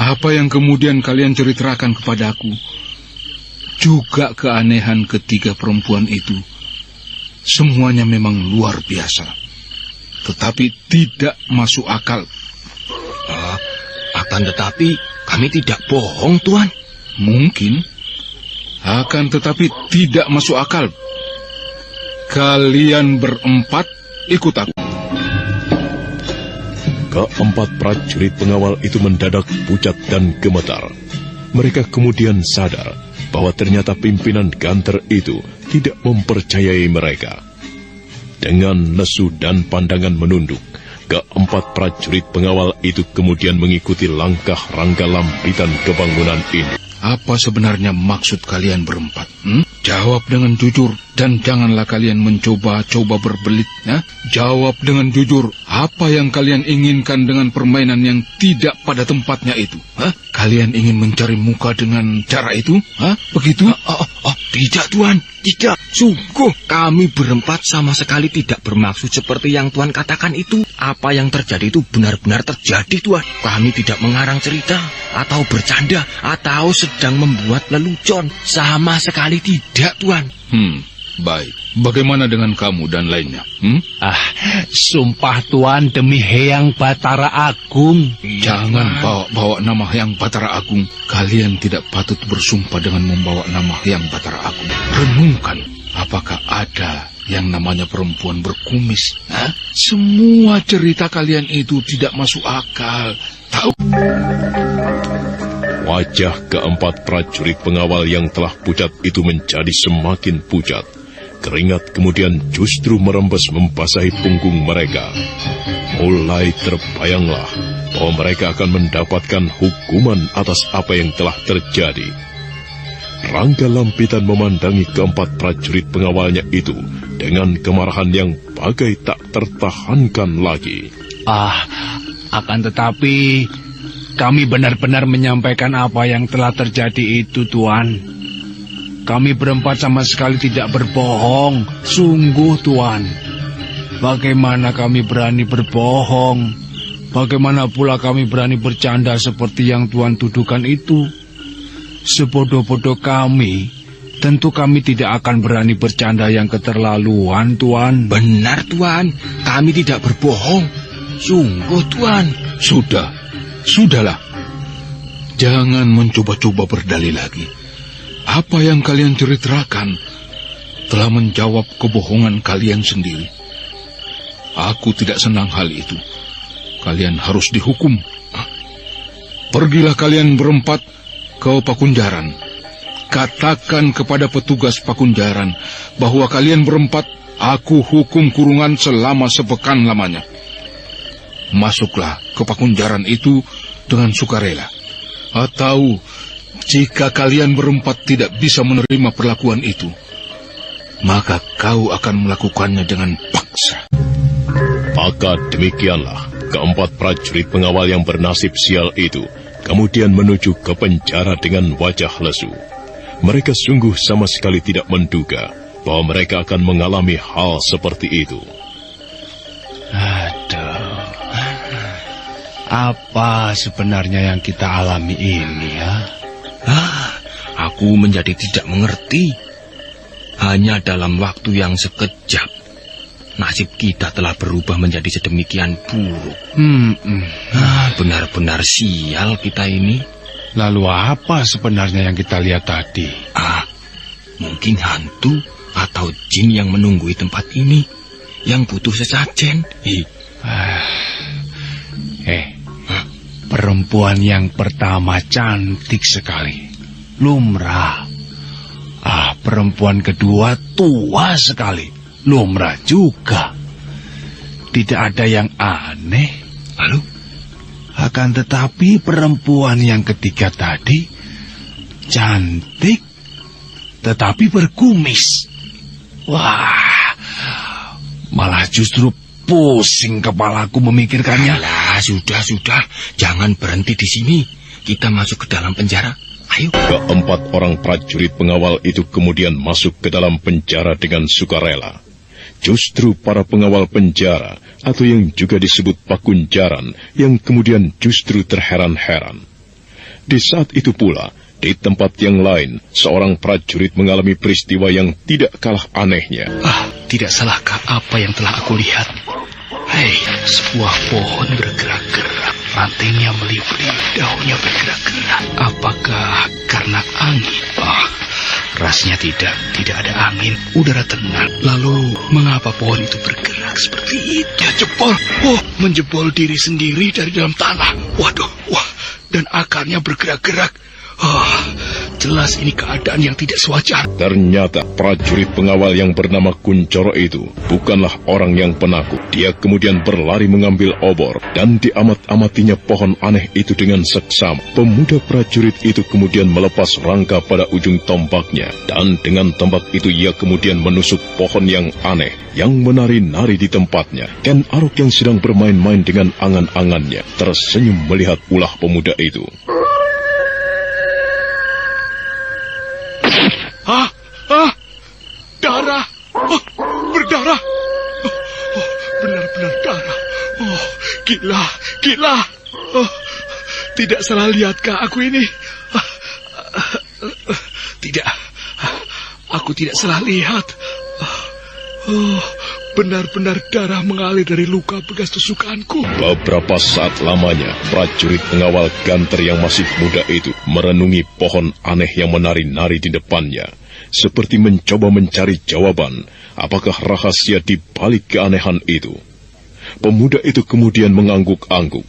Apa yang kemudian kalian ceritakan kepadaku? Juga keanehan ketiga perempuan itu. Semuanya memang luar biasa. Tetapi tidak masuk akal.
Akan tetapi kami tidak bohong, Tuan.
Mungkin. Akan tetapi tidak masuk akal. Kalian berempat ikut aku.
Keempat prajurit pengawal itu mendadak pucat dan gemetar. Mereka kemudian sadar bahwa ternyata pimpinan Ganter itu tidak mempercayai mereka. Dengan lesu dan pandangan menunduk, Keempat prajurit pengawal itu kemudian mengikuti langkah Rangga Lampitan ke bangunan ini.
Apa sebenarnya maksud kalian berempat? Jawab dengan jujur dan janganlah kalian mencoba-coba berbelit. Jawab dengan jujur, apa yang kalian inginkan dengan permainan yang tidak pada tempatnya itu? Kalian ingin mencari muka dengan cara itu? Begitu?
Tidak, Tuan. Tidak. Sungguh, kami berempat sama sekali tidak bermaksud seperti yang Tuan katakan itu. Apa yang terjadi itu benar-benar terjadi, Tuan. Kami tidak mengarang cerita, atau bercanda, atau sedang membuat lelucon. Sama sekali tidak, Tuan.
Baik. Bagaimana dengan kamu dan lainnya?
Sumpah Tuan demi Hyang Batara Agung.
Jangan bawa-bawa nama Hyang Batara Agung. Kalian tidak patut bersumpah dengan membawa nama Hyang Batara Agung. Renungkan, apakah ada yang namanya perempuan berkumis? Semua cerita kalian itu tidak masuk akal. Tahu?
Wajah keempat prajurit pengawal yang telah pucat itu menjadi semakin pucat. Keringat kemudian justru merembes membasahi punggung mereka. Mulai terbayanglah bahwa mereka akan mendapatkan hukuman atas apa yang telah terjadi. Rangga Lampitan memandangi keempat prajurit pengawalnya itu dengan kemarahan yang bagai tak tertahankan lagi.
Akan tetapi kami benar-benar menyampaikan apa yang telah terjadi itu, Tuan. Kami berempat sama sekali tidak berbohong. Sungguh, Tuan. Bagaimana kami berani berbohong? Bagaimana pula kami berani bercanda seperti yang Tuan tuduhkan itu? Sebodoh-bodoh kami, tentu kami tidak akan berani bercanda yang keterlaluan, Tuan.
Benar, Tuan. Kami tidak berbohong. Sungguh, Tuan.
Sudahlah. Jangan mencoba-coba berdalih lagi. Apa yang kalian ceritakan telah menjawab kebohongan kalian sendiri. Aku tidak senang hal itu. Kalian harus dihukum. Pergilah kalian berempat ke Pakunjaran. Katakan kepada petugas Pakunjaran bahwa kalian berempat aku hukum kurungan selama sepekan lamanya. Masuklah ke Pakunjaran itu dengan sukarela. Atau jika kalian berempat tidak bisa menerima perlakuan itu, maka kau akan melakukannya dengan paksa.
Maka demikianlah keempat prajurit pengawal yang bernasib sial itu kemudian menuju ke penjara dengan wajah lesu. Mereka sungguh sama sekali tidak menduga bahwa mereka akan mengalami hal seperti itu.
Aduh, apa sebenarnya yang kita alami ini, ya?
Aku menjadi tidak mengerti. Hanya dalam waktu yang sekejap, nasib kita telah berubah menjadi sedemikian buruk. Benar-benar sial kita ini.
Lalu apa sebenarnya yang kita lihat tadi?
Mungkin hantu atau jin yang menunggui tempat ini, yang butuh sesajen.
Perempuan yang pertama cantik sekali, lumrah. Perempuan kedua tua sekali, lumrah juga. Tidak ada yang aneh.
Lalu?
Akan tetapi perempuan yang ketiga tadi cantik, tetapi berkumis. Wah, malah justru pusing kepalaku memikirkannya.
Alah, sudah. Jangan berhenti di sini. Kita masuk ke dalam penjara. Ayo.
Keempat orang prajurit pengawal itu kemudian masuk ke dalam penjara dengan sukarela. Justru para pengawal penjara, atau yang juga disebut Pakunjaran, yang kemudian justru terheran-heran. Di saat itu pula, di tempat yang lain, seorang prajurit mengalami peristiwa yang tidak kalah anehnya.
Tidak salahkah apa yang telah aku lihat? Sebuah pohon bergerak-gerak, rantainya meliuk-liuk, daunnya bergerak-gerak. Apakah karena angin? Rasanya tidak ada angin, udara tenang. Lalu, mengapa pohon itu bergerak seperti itu? Dia jebol, menjebol diri sendiri dari dalam tanah. Dan akarnya bergerak-gerak.
Jelas ini keadaan yang tidak sewajar.
Ternyata prajurit pengawal yang bernama Kuncoro itu bukanlah orang yang penakut. Dia kemudian berlari mengambil obor dan diamat-amatinya pohon aneh itu dengan seksama. Pemuda prajurit itu kemudian melepas rangka pada ujung tombaknya dan dengan tombak itu ia kemudian menusuk pohon yang aneh yang menari-nari di tempatnya. Ken Arok yang sedang bermain-main dengan angan-angannya tersenyum melihat ulah pemuda itu.
Darah! Berdarah! Benar-benar darah. Gila! Tidak salah lihatkah aku ini? Tidak. Aku tidak salah lihat. Benar-benar darah mengalir dari luka bekas tusukanku.
Beberapa saat lamanya, prajurit pengawal Ganter yang masih muda itu merenungi pohon aneh yang menari-nari di depannya, seperti mencoba mencari jawaban apakah rahasia di balik keanehan itu. Pemuda itu kemudian mengangguk-angguk,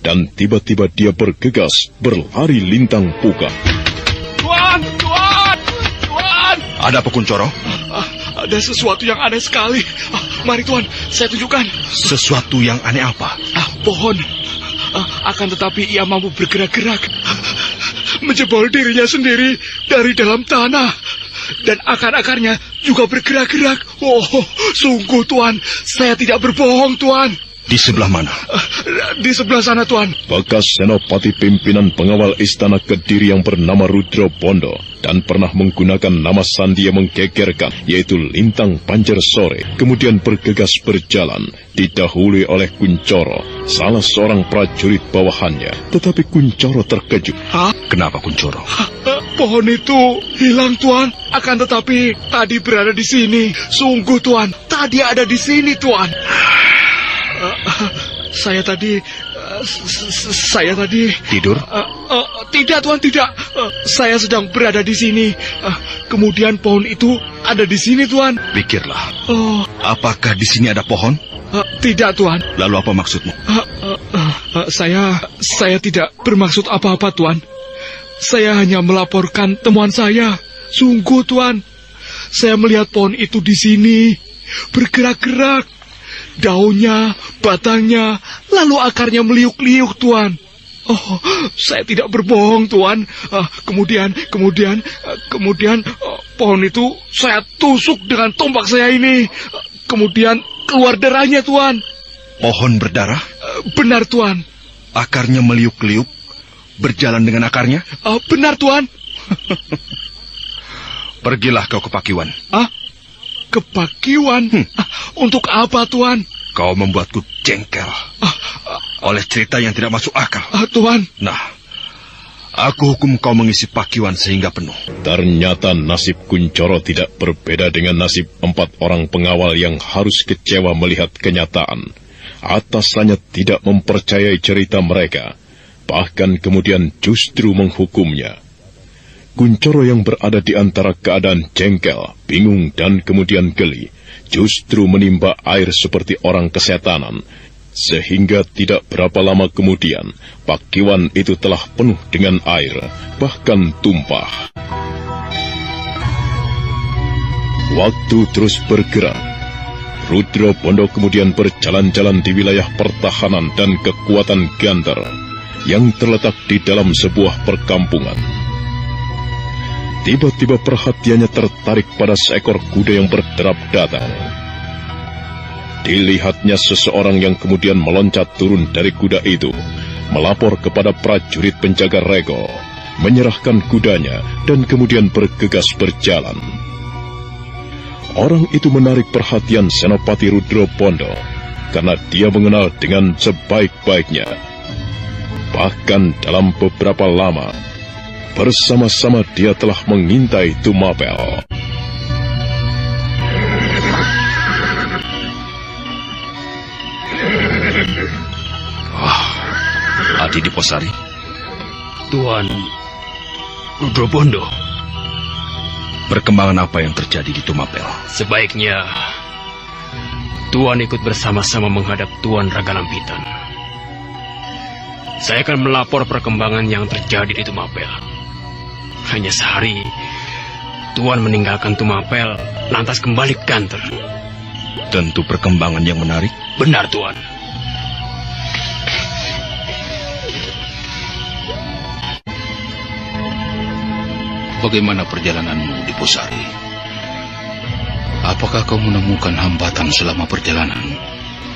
dan tiba-tiba dia bergegas berlari lintang pukat.
Tuan!
Ada apa, Kuncoro?
Ada sesuatu yang aneh sekali. Mari Tuan, saya tunjukkan.
Sesuatu yang aneh apa?
Pohon. Akan tetapi ia mampu bergerak-gerak. Menjebol dirinya sendiri dari dalam tanah. Dan akar-akarnya juga bergerak-gerak. Sungguh Tuan, saya tidak berbohong Tuan.
Di sebelah mana?
Di sebelah sana Tuan.
Bekas senopati pimpinan pengawal istana Kediri yang bernama Rudro Bondo dan pernah menggunakan nama sandi yang menggegerkan, yaitu Lintang Panjer Sore, kemudian bergegas berjalan, didahului oleh Kuncoro, salah seorang prajurit bawahannya. Tetapi Kuncoro terkejut.
Kenapa, Kuncoro?
Pohon itu hilang Tuan, akan tetapi tadi berada di sini. Sungguh Tuan, tadi ada di sini Tuan. Saya tadi
tidur?
Tidak Tuan, tidak. Saya sedang berada di sini. Kemudian pohon itu ada di sini Tuan.
Pikirlah. Apakah di sini ada pohon?
Tidak Tuan.
Lalu apa maksudmu?
Saya tidak bermaksud apa-apa Tuan. Saya hanya melaporkan temuan saya. Sungguh Tuan, saya melihat pohon itu di sini bergerak-gerak. Daunnya, batangnya, lalu akarnya meliuk-liuk Tuan. Saya tidak berbohong Tuan. Kemudian pohon itu saya tusuk dengan tombak saya ini. Kemudian keluar darahnya Tuan.
Pohon berdarah?
Benar Tuan.
Akarnya meliuk-liuk, berjalan dengan akarnya?
Benar Tuan.
Pergilah kau ke Pakiwan.
Kepakiwan? Untuk apa Tuan?
Kau membuatku jengkel oleh cerita yang tidak masuk akal.
Tuan.
Nah, aku hukum kau mengisi Pakiwan sehingga penuh.
Ternyata nasib Kuncoro tidak berbeda dengan nasib 4 orang pengawal yang harus kecewa melihat kenyataan. Atasannya tidak mempercayai cerita mereka, bahkan kemudian justru menghukumnya. Kuncoro yang berada di antara keadaan jengkel, bingung, dan kemudian geli, justru menimba air seperti orang kesetanan, sehingga tidak berapa lama kemudian, Pakiwan itu telah penuh dengan air, bahkan tumpah. Waktu terus bergerak. Rudro Bondo kemudian berjalan-jalan di wilayah pertahanan dan kekuatan Ganter, yang terletak di dalam sebuah perkampungan. Tiba-tiba perhatiannya tertarik pada seekor kuda yang berderap datang. Dilihatnya seseorang yang kemudian meloncat turun dari kuda itu, melapor kepada prajurit penjaga rego, menyerahkan kudanya, dan kemudian bergegas berjalan. Orang itu menarik perhatian Senopati Rudro Bondo, karena dia mengenal dengan sebaik-baiknya. Bahkan dalam beberapa lama, bersama-sama dia telah mengintai Tumapel.
Adi Diposari.
Tuan Rudro Bondo.
Perkembangan apa yang terjadi di Tumapel?
Sebaiknya Tuan ikut bersama-sama menghadap Tuan Ragalampitan. Saya akan melapor perkembangan yang terjadi di Tumapel. hanya sehari, Tuan meninggalkan Tumapel, lantas kembali ke Ganter.
Tentu perkembangan yang menarik.
Benar, Tuan.
Bagaimana perjalananmu di Posari? Apakah kau menemukan hambatan selama perjalanan?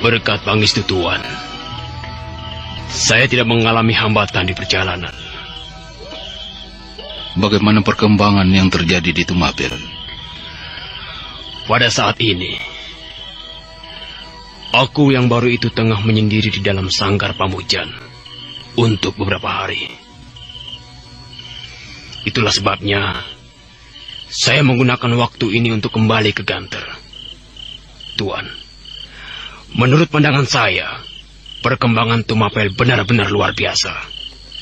Berkat pangestu Tuan, saya tidak mengalami hambatan di perjalanan.
Bagaimana perkembangan yang terjadi di Tumapel?
Pada saat ini, aku yang baru itu tengah menyendiri di dalam sanggar Pamujan untuk beberapa hari. Itulah sebabnya saya menggunakan waktu ini untuk kembali ke Ganter. Tuan, menurut pandangan saya, perkembangan Tumapel benar-benar luar biasa.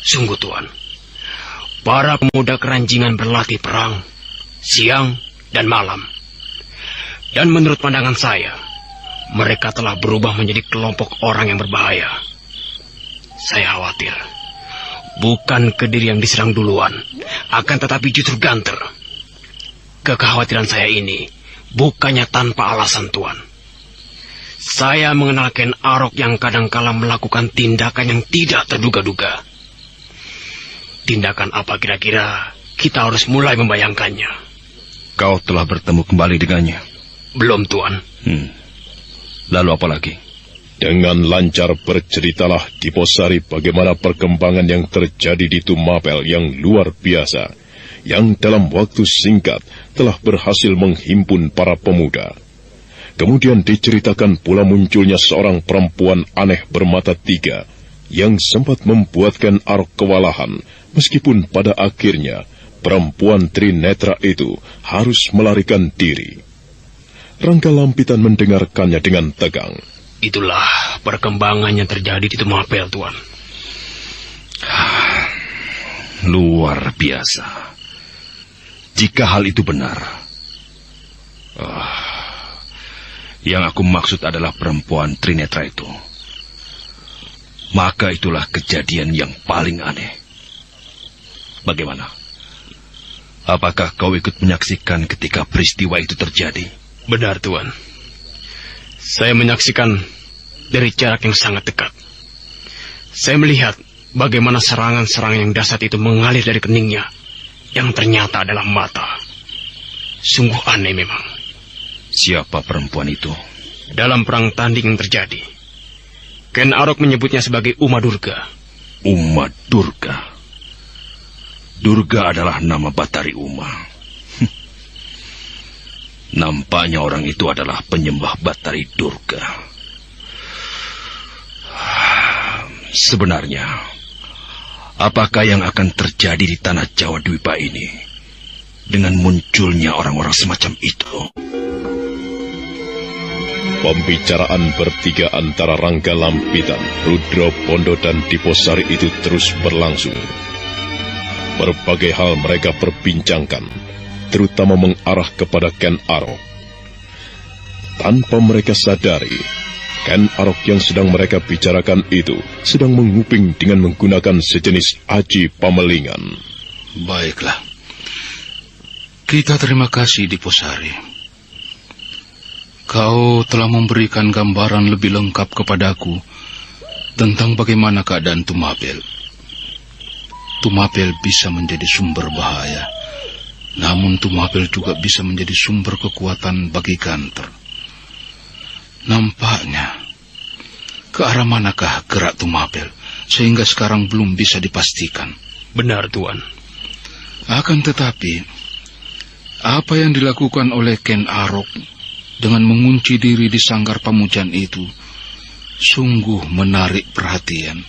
Sungguh, Tuan. Para pemuda keranjingan berlatih perang, siang dan malam. Dan menurut pandangan saya, mereka telah berubah menjadi kelompok orang yang berbahaya. Saya khawatir, bukan Kediri yang diserang duluan, akan tetapi justru Ganter. Kekhawatiran saya ini bukannya tanpa alasan, Tuan. Saya mengenal Ken Arok yang kadangkala melakukan tindakan yang tidak terduga-duga. Tindakan apa kira-kira kita harus mulai membayangkannya?
Kau telah bertemu kembali dengannya?
Belum, Tuan.
Lalu apa lagi?
Dengan lancar berceritalah Diposari bagaimana perkembangan yang terjadi di Tumapel yang luar biasa, yang dalam waktu singkat telah berhasil menghimpun para pemuda. Kemudian diceritakan pula munculnya seorang perempuan aneh bermata tiga, yang sempat membuatkan Arok kewalahan, meskipun pada akhirnya perempuan Trinetra itu harus melarikan diri. Rangga Lampitan mendengarkannya dengan tegang.
Itulah perkembangan yang terjadi di Tumapel, Tuan.
Luar biasa. Jika hal itu benar, yang aku maksud adalah perempuan Trinetra itu, maka itulah kejadian yang paling aneh. Bagaimana? Apakah kau ikut menyaksikan ketika peristiwa itu terjadi?
Benar, Tuan. Saya menyaksikan dari jarak yang sangat dekat. Saya melihat bagaimana serangan-serangan yang dahsyat itu mengalir dari keningnya, yang ternyata adalah mata. Sungguh aneh memang.
Siapa perempuan itu?
Dalam perang tanding yang terjadi, Ken Arok menyebutnya sebagai Uma Durga.
Uma Durga? Durga adalah nama Batari Uma. Nampaknya orang itu adalah penyembah Batari Durga. Sebenarnya, apakah yang akan terjadi di tanah Jawa Dwipa ini dengan munculnya orang-orang semacam itu?
Pembicaraan bertiga antara Rangga Lampitan, Rudro Bondo dan Diposari itu terus berlangsung. Berbagai hal mereka perbincangkan, terutama mengarah kepada Ken Arok. Tanpa mereka sadari, Ken Arok yang sedang mereka bicarakan itu sedang menguping dengan menggunakan sejenis aji pamelingan.
Baiklah. Kita terima kasih, Diposari. Kau telah memberikan gambaran lebih lengkap kepadaku tentang bagaimana keadaan Tumapel. Tumapel bisa menjadi sumber bahaya, namun Tumapel juga bisa menjadi sumber kekuatan bagi Ganter. Nampaknya, ke arah manakah gerak Tumapel sehingga sekarang belum bisa dipastikan.
Benar, Tuan.
Akan tetapi, apa yang dilakukan oleh Ken Arok dengan mengunci diri di sanggar Pamujan itu sungguh menarik perhatian.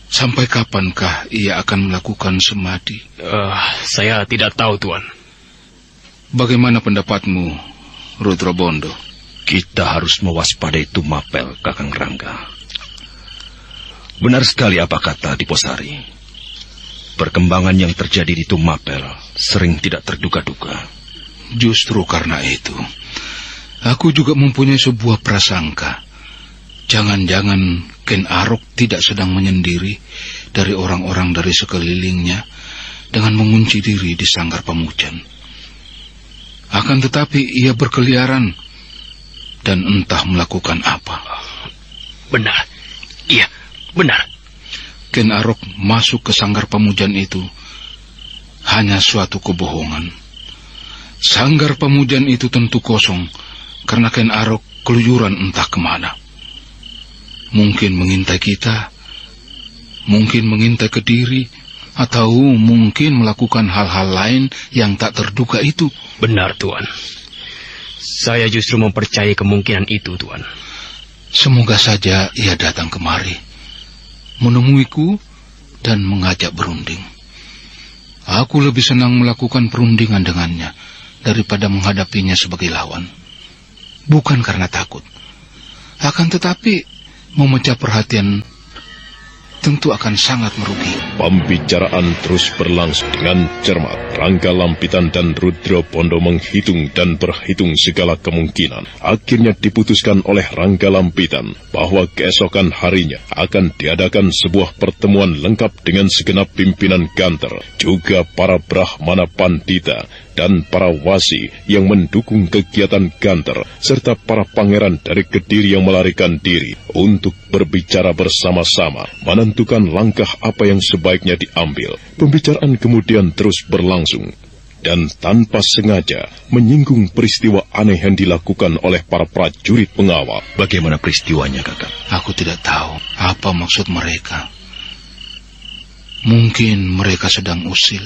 Sampai kapankah ia akan melakukan semadi?
Saya tidak tahu, Tuan.
Bagaimana pendapatmu, Rudro Bondo?
Kita harus mewaspadai Tumapel, Kakang Rangga. Benar sekali apa kata Diposari. Perkembangan yang terjadi di Tumapel sering tidak terduga-duga.
Justru karena itu, aku juga mempunyai sebuah prasangka. Jangan-jangan Ken Arok tidak sedang menyendiri dari orang-orang dari sekelilingnya, dengan mengunci diri di Sanggar Pamujan. Akan tetapi ia berkeliaran dan entah melakukan apa.
Benar. Iya, benar.
Ken Arok masuk ke Sanggar Pamujan itu hanya suatu kebohongan. Sanggar Pamujan itu tentu kosong karena Ken Arok keluyuran entah kemana. Mungkin mengintai kita, mungkin mengintai Kediri, atau mungkin melakukan hal-hal lain yang tak terduga itu.
Benar, Tuan. Saya justru mempercayai kemungkinan itu, Tuan.
Semoga saja ia datang kemari, menemuiku dan mengajak berunding. Aku lebih senang melakukan perundingan dengannya daripada menghadapinya sebagai lawan. Bukan karena takut, akan tetapi memecah perhatian tentu akan sangat merugi.
Pembicaraan terus berlangsung dengan cermat. Rangga Lampitan dan Rudra Bondo menghitung dan berhitung segala kemungkinan. Akhirnya diputuskan oleh Rangga Lampitan bahwa keesokan harinya akan diadakan sebuah pertemuan lengkap dengan segenap pimpinan Ganter, juga para Brahmana Pandita dan para wasi yang mendukung kegiatan Ganter, serta para pangeran dari Kediri yang melarikan diri untuk berbicara bersama-sama menentukan langkah apa yang sebaiknya diambil. Pembicaraan kemudian terus berlangsung dan tanpa sengaja menyinggung peristiwa aneh yang dilakukan oleh para prajurit pengawal.
Bagaimana peristiwanya, Kakak?
Aku tidak tahu apa maksud mereka. Mungkin mereka sedang usil,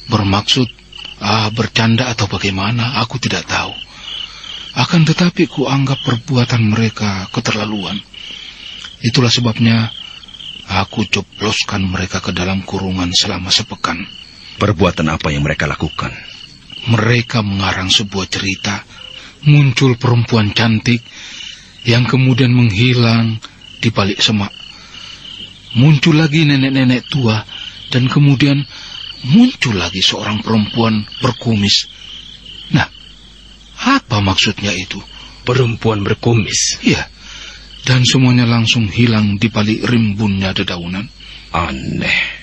bermaksud bercanda atau bagaimana, aku tidak tahu. Akan tetapi kuanggap perbuatan mereka keterlaluan. Itulah sebabnya aku coploskan mereka ke dalam kurungan selama sepekan.
Perbuatan apa yang mereka lakukan?
Mereka mengarang sebuah cerita. Muncul perempuan cantik yang kemudian menghilang di balik semak. Muncul lagi nenek-nenek tua dan kemudian muncul lagi seorang perempuan berkumis. Nah, apa maksudnya itu?
Perempuan berkumis?
Iya, dan semuanya langsung hilang di balik rimbunnya dedaunan.
Aneh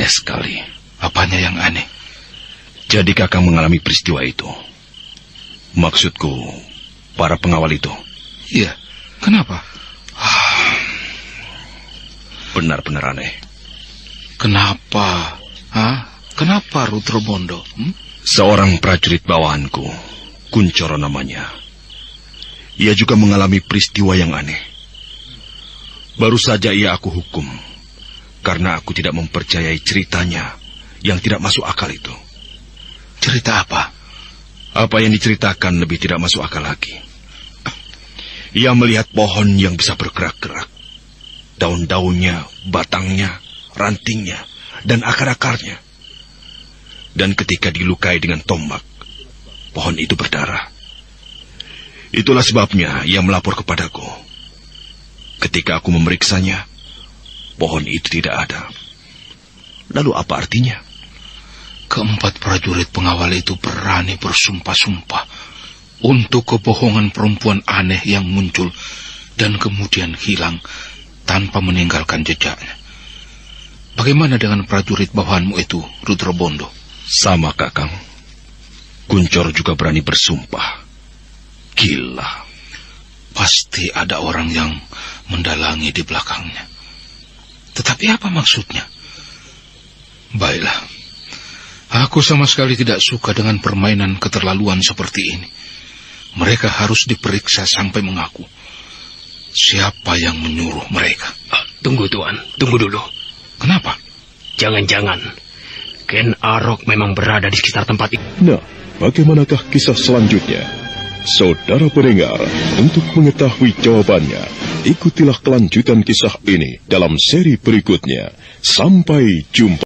sekali.
Apanya yang aneh?
Jadi Kakak mengalami peristiwa itu? Maksudku, para pengawal itu?
Iya, kenapa?
Benar-benar aneh.
Kenapa? Kenapa Rudra Bondo?
Seorang prajurit bawahanku, Kuncoro namanya. Ia juga mengalami peristiwa yang aneh. Baru saja ia aku hukum, karena aku tidak mempercayai ceritanya yang tidak masuk akal itu.
Cerita apa?
Apa yang diceritakan lebih tidak masuk akal lagi. Ia melihat pohon yang bisa bergerak-gerak. Daun-daunnya, batangnya, rantingnya, dan akar-akarnya. Dan ketika dilukai dengan tombak, pohon itu berdarah. Itulah sebabnya ia melapor kepadaku. Ketika aku memeriksanya, pohon itu tidak ada. Lalu apa artinya?
Keempat prajurit pengawal itu berani bersumpah-sumpah untuk kebohongan perempuan aneh yang muncul dan kemudian hilang tanpa meninggalkan jejaknya. Bagaimana dengan prajurit bawahanmu itu, Rudra Bondo?
Sama, Kakang. Kuncoro juga berani bersumpah. Gila.
Pasti ada orang yang mendalangi di belakangnya. Tetapi apa maksudnya? Baiklah. Aku sama sekali tidak suka dengan permainan keterlaluan seperti ini. Mereka harus diperiksa sampai mengaku. Siapa yang menyuruh mereka?
Tunggu, Tuan. Tunggu dulu.
Kenapa?
Jangan-jangan Ken Arok memang berada di sekitar tempat itu.
Nah, bagaimanakah kisah selanjutnya? Saudara pendengar, untuk mengetahui jawabannya, ikutilah kelanjutan kisah ini dalam seri berikutnya. Sampai jumpa.